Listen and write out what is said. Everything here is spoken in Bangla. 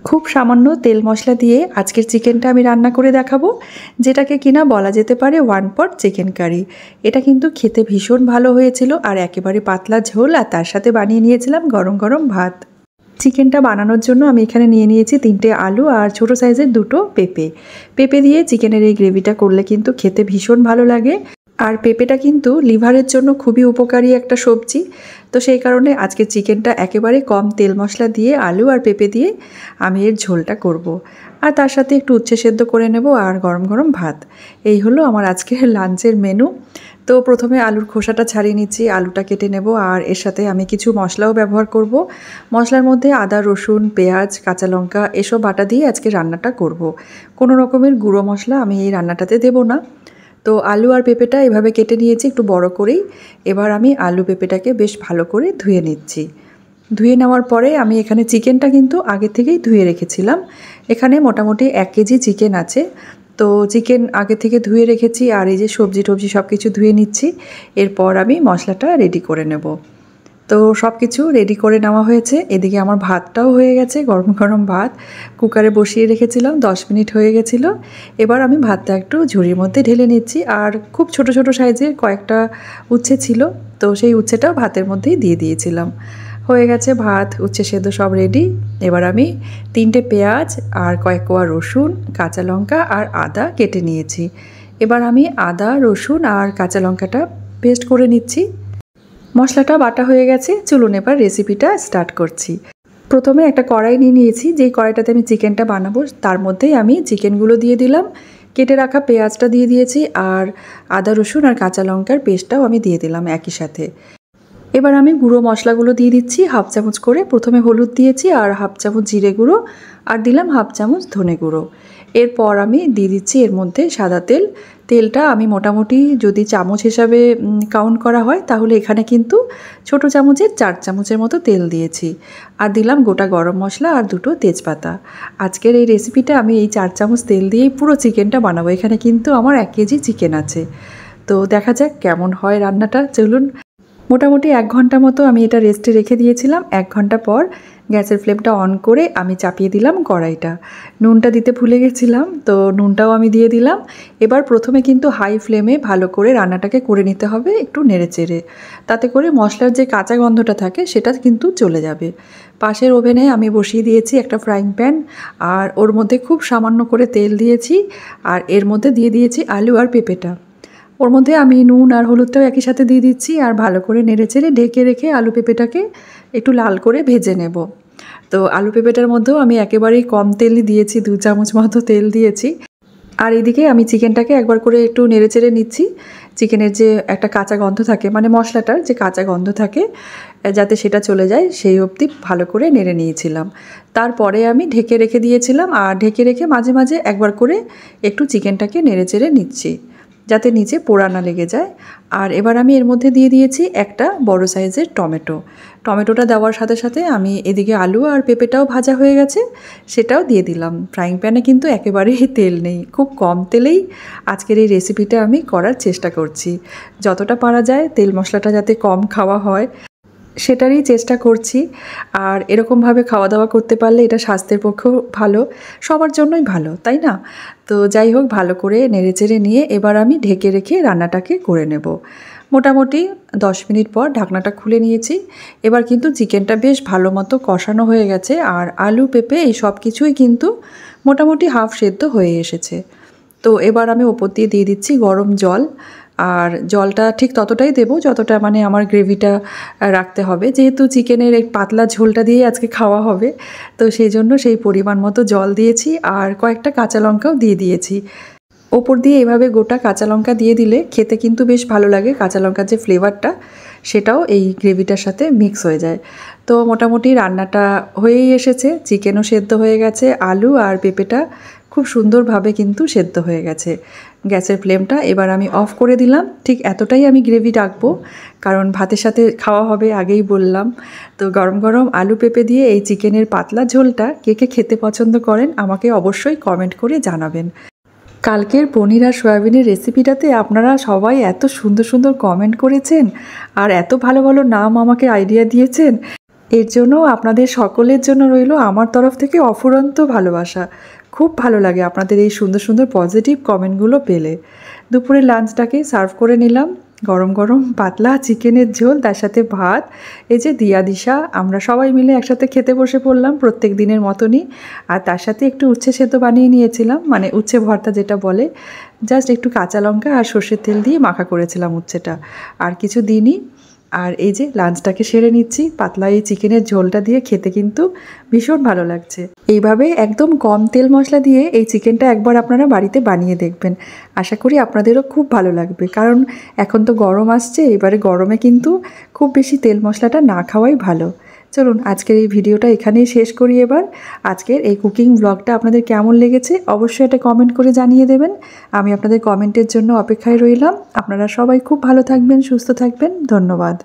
খুব সামান্য তেল মশলা দিয়ে আজকের চিকেনটা আমি রান্না করে দেখাবো, যেটাকে কিনা বলা যেতে পারে ওয়ান পট চিকেন কারি। এটা কিন্তু খেতে ভীষণ ভালো হয়েছিল আর একেবারে পাতলা ঝোল, আর তার সাথে বানিয়ে নিয়েছিলাম গরম গরম ভাত। চিকেনটা বানানোর জন্য আমি এখানে নিয়ে নিয়েছি 3টে আলু আর ছোটো সাইজের 2টো পেঁপে। পেঁপে দিয়ে চিকেনের এই গ্রেভিটা করলে কিন্তু খেতে ভীষণ ভালো লাগে। আর পেঁপেটা কিন্তু লিভারের জন্য খুবই উপকারী একটা সবজি। তো সেই কারণে আজকে চিকেনটা একেবারে কম তেল মশলা দিয়ে আলু আর পেঁপে দিয়ে আমি এর ঝোলটা করব। আর তার সাথে একটু উচ্ছে সেদ্ধ করে নেব আর গরম গরম ভাত। এই হলো আমার আজকের লাঞ্চের মেনু। তো প্রথমে আলুর খোসাটা ছাড়িয়ে নিচ্ছি, আলুটা কেটে নেব আর এর সাথে আমি কিছু মশলাও ব্যবহার করব। মশলার মধ্যে আদা, রসুন, পেঁয়াজ, কাঁচা লঙ্কা এসব বাটা দিয়ে আজকে রান্নাটা করব। কোনো রকমের গুঁড়ো মশলা আমি এই রান্নাটাতে দেব না। তো আলু আর পেঁপেটা এভাবে কেটে নিয়েছি একটু বড় করেই। এবার আমি আলু পেঁপেটাকে বেশ ভালো করে ধুয়ে নিচ্ছি। ধুয়ে নেওয়ার পরে আমি এখানে চিকেনটা কিন্তু আগে থেকেই ধুয়ে রেখেছিলাম। এখানে মোটামুটি 1 কেজি চিকেন আছে। তো চিকেন আগে থেকে ধুয়ে রেখেছি আর এই যে সবজি টবজি সব কিছু ধুয়ে নিচ্ছি। এরপর আমি মশলাটা রেডি করে নেব। তো সব কিছু রেডি করে নেওয়া হয়েছে। এদিকে আমার ভাতটাও হয়ে গেছে, গরম গরম ভাত কুকারে বসিয়ে রেখেছিলাম, 10 মিনিট হয়ে গেছিলো। এবার আমি ভাতটা একটু ঝুড়ির মধ্যে ঢেলে নিচ্ছি। আর খুব ছোট ছোট সাইজের কয়েকটা উচ্ছে ছিল, তো সেই উচ্ছেটাও ভাতের মধ্যেই দিয়ে দিয়েছিলাম। হয়ে গেছে ভাত, উচ্ছে সেদ্ধ সব রেডি। এবার আমি 3টে পেঁয়াজ আর কয়েক কোয়া রসুন, কাঁচা লঙ্কা আর আদা কেটে নিয়েছি। এবার আমি আদা, রসুন আর কাঁচা লঙ্কাটা পেস্ট করে নিচ্ছি। মশলাটা বাটা হয়ে গেছে, চলুন এবার রেসিপিটা স্টার্ট করছি। প্রথমে একটা কড়াই নিয়ে নিয়েছি, যেই কড়াইটাতে আমি চিকেনটা বানাবো তার মধ্যেই আমি চিকেনগুলো দিয়ে দিলাম, কেটে রাখা পেঁয়াজটা দিয়ে দিয়েছি আর আদা, রসুন আর কাঁচা লঙ্কার পেস্টটাও আমি দিয়ে দিলাম একই সাথে। এবার আমি গুঁড়ো মশলাগুলো দিয়ে দিচ্ছি হাফ চামচ করে। প্রথমে হলুদ দিয়েছি আর হাফ চামচ জিরে গুঁড়ো আর দিলাম হাফ চামচ ধনে গুঁড়ো। এরপর আমি দিয়ে দিচ্ছি এর মধ্যে সাদা তেল। তেলটা আমি মোটামুটি যদি চামচ হিসাবে কাউন্ট করা হয় তাহলে এখানে কিন্তু ছোটো চামচের 4 চামচের মতো তেল দিয়েছি। আর দিলাম গোটা গরম মশলা আর 2টো তেজপাতা। আজকের এই রেসিপিটা আমি এই 4 চামচ তেল দিয়েই পুরো চিকেনটা বানাবো। এখানে কিন্তু আমার 1 কেজি চিকেন আছে। তো দেখা যাক কেমন হয় রান্নাটা। চলুন। মোটামুটি 1 ঘন্টা মতো আমি এটা রেস্টে রেখে দিয়েছিলাম। 1 ঘন্টা পর গ্যাসের ফ্লেমটা অন করে আমি চাপিয়ে দিলাম কড়াইটা। নুনটা দিতে ভুলে গেছিলাম, তো নুনটাও আমি দিয়ে দিলাম। এবার প্রথমে কিন্তু হাই ফ্লেমে ভালো করে রান্নাটাকে করে নিতে হবে, একটু নেড়েচেড়ে। তাতে করে মশলার যে কাঁচা গন্ধটা থাকে সেটা কিন্তু চলে যাবে। পাশের ওভেনে আমি বসিয়ে দিয়েছি একটা ফ্রাইং প্যান আর ওর মধ্যে খুব সামান্য করে তেল দিয়েছি আর এর মধ্যে দিয়ে দিয়েছি আলু আর পেঁপেটা। ওর মধ্যে আমি নুন আর হলুদটাও একই সাথে দিয়ে দিচ্ছি আর ভালো করে নেড়েচেড়ে ঢেকে রেখে আলু পেঁপেটাকে একটু লাল করে ভেজে নেব। তো আলু পেঁপেটার মধ্যেও আমি একেবারেই কম তেলই দিয়েছি, 2 চামচ মতো তেল দিয়েছি। আর এদিকে আমি চিকেনটাকে একবার করে একটু নেড়েচেড়ে নিচ্ছি। চিকেনের যে একটা কাঁচা গন্ধ থাকে, মানে মশলাটার যে কাঁচা গন্ধ থাকে, যাতে সেটা চলে যায় সেই অবধি ভালো করে নেড়ে নিয়েছিলাম। তারপরে আমি ঢেকে রেখে দিয়েছিলাম আর ঢেকে রেখে মাঝে মাঝে একবার করে একটু চিকেনটাকে নেড়েচেড়ে নিচ্ছি, যাতে নিচে পোড়া না লেগে যায়। আর এবার আমি এর মধ্যে দিয়ে দিয়েছি একটা বড় সাইজের টমেটো। টমেটোটা দেওয়ার সাথে সাথে আমি এদিকে আলু আর পেঁপেটাও ভাজা হয়ে গেছে, সেটাও দিয়ে দিলাম। ফ্রাইং প্যানে কিন্তু একেবারেই তেল নেই, খুব কম তেলেই আজকের এই রেসিপিটা আমি করার চেষ্টা করছি। যতটা পারা যায় তেল মশলাটা যাতে কম খাওয়া হয় সেটারই চেষ্টা করছি। আর এরকমভাবে খাওয়া দাওয়া করতে পারলে এটা স্বাস্থ্যের পক্ষেও ভালো, সবার জন্যই ভালো, তাই না? তো যাই হোক, ভালো করে নেড়েচেড়ে নিয়ে এবার আমি ঢেকে রেখে রান্নাটাকে করে নেব। মোটামুটি 10 মিনিট পর ঢাকনাটা খুলে নিয়েছি। এবার কিন্তু চিকেনটা বেশ ভালো মতো কষানো হয়ে গেছে আর আলু পেঁপে এই সব কিছুই কিন্তু মোটামুটি হাফ সেদ্ধ হয়ে এসেছে। তো এবার আমি ওপর দিয়ে দিয়ে দিচ্ছি গরম জল। আর জলটা ঠিক ততটাই দেবো যতটা মানে আমার গ্রেভিটা রাখতে হবে, যেহেতু চিকেনের এই পাতলা ঝোলটা দিয়ে আজকে খাওয়া হবে। তো সেই জন্য সেই পরিমাণ মতো জল দিয়েছি আর কয়েকটা কাঁচা লঙ্কাও দিয়ে দিয়েছি। ওপর দিয়ে এভাবে গোটা কাঁচা লঙ্কা দিয়ে দিলে খেতে কিন্তু বেশ ভালো লাগে। কাঁচা লঙ্কার যে ফ্লেভারটা সেটাও এই গ্রেভিটার সাথে মিক্স হয়ে যায়। তো মোটামুটি রান্নাটা হয়েই এসেছে, চিকেনও সেদ্ধ হয়ে গেছে, আলু আর পেঁপেটা খুব সুন্দরভাবে কিন্তু সেদ্ধ হয়ে গেছে। গ্যাসের ফ্লেমটা এবার আমি অফ করে দিলাম। ঠিক এতটাই আমি গ্রেভি রাখবো, কারণ ভাতের সাথে খাওয়া হবে, আগেই বললাম। তো গরম গরম আলু পেঁপে দিয়ে এই চিকেনের পাতলা ঝোলটা কে কে খেতে পছন্দ করেন আমাকে অবশ্যই কমেন্ট করে জানাবেন। কালকের পনির আর সয়াবিনের রেসিপিটাতে আপনারা সবাই এত সুন্দর সুন্দর কমেন্ট করেছেন আর এত ভালো ভালো নাম আমাকে আইডিয়া দিয়েছেন। এর জন্য আপনাদের সকলের জন্য রইল আমার তরফ থেকে অফুরন্ত ভালোবাসা। খুব ভালো লাগে আপনাদের এই সুন্দর সুন্দর পজিটিভ কমেন্টগুলো পেলে। দুপুরে লাঞ্চটাকে সার্ভ করে নিলাম, গরম গরম পাতলা চিকেনের ঝোল, তার সাথে ভাত। এই যে দিয়া দিশা আমরা সবাই মিলে একসাথে খেতে বসে পড়লাম প্রত্যেক দিনের মতনই। আর তার সাথে একটু উচ্ছে সেদ্ধ বানিয়ে নিয়েছিলাম, মানে উচ্ছে ভর্তা যেটা বলে, জাস্ট একটু কাঁচা লঙ্কা আর সর্ষের তেল দিয়ে মাখা করেছিলাম উচ্ছেটা, আর কিছু দিনই। আর এই যে লাঞ্চটাকে সেরে নিচ্ছি পাতলা এই চিকেনের ঝোলটা দিয়ে, খেতে কিন্তু ভীষণ ভালো লাগছে। এইভাবে একদম কম তেল মশলা দিয়ে এই চিকেনটা একবার আপনারা বাড়িতে বানিয়ে দেখবেন, আশা করি আপনাদেরও খুব ভালো লাগবে। কারণ এখন তো গরম আসছে, এবারে গরমে কিন্তু খুব বেশি তেল মশলাটা না খাওয়াই ভালো। চলুন আজকের এই ভিডিওটা এখানেই শেষ করি। এবার আজকের এই কুকিং ব্লগটা আপনাদের কেমন লেগেছে অবশ্যই এটা কমেন্ট করে জানিয়ে দেবেন। আমি আপনাদের কমেন্টের জন্য অপেক্ষায় রইলাম। আপনারা সবাই খুব ভালো থাকবেন, সুস্থ থাকবেন। ধন্যবাদ।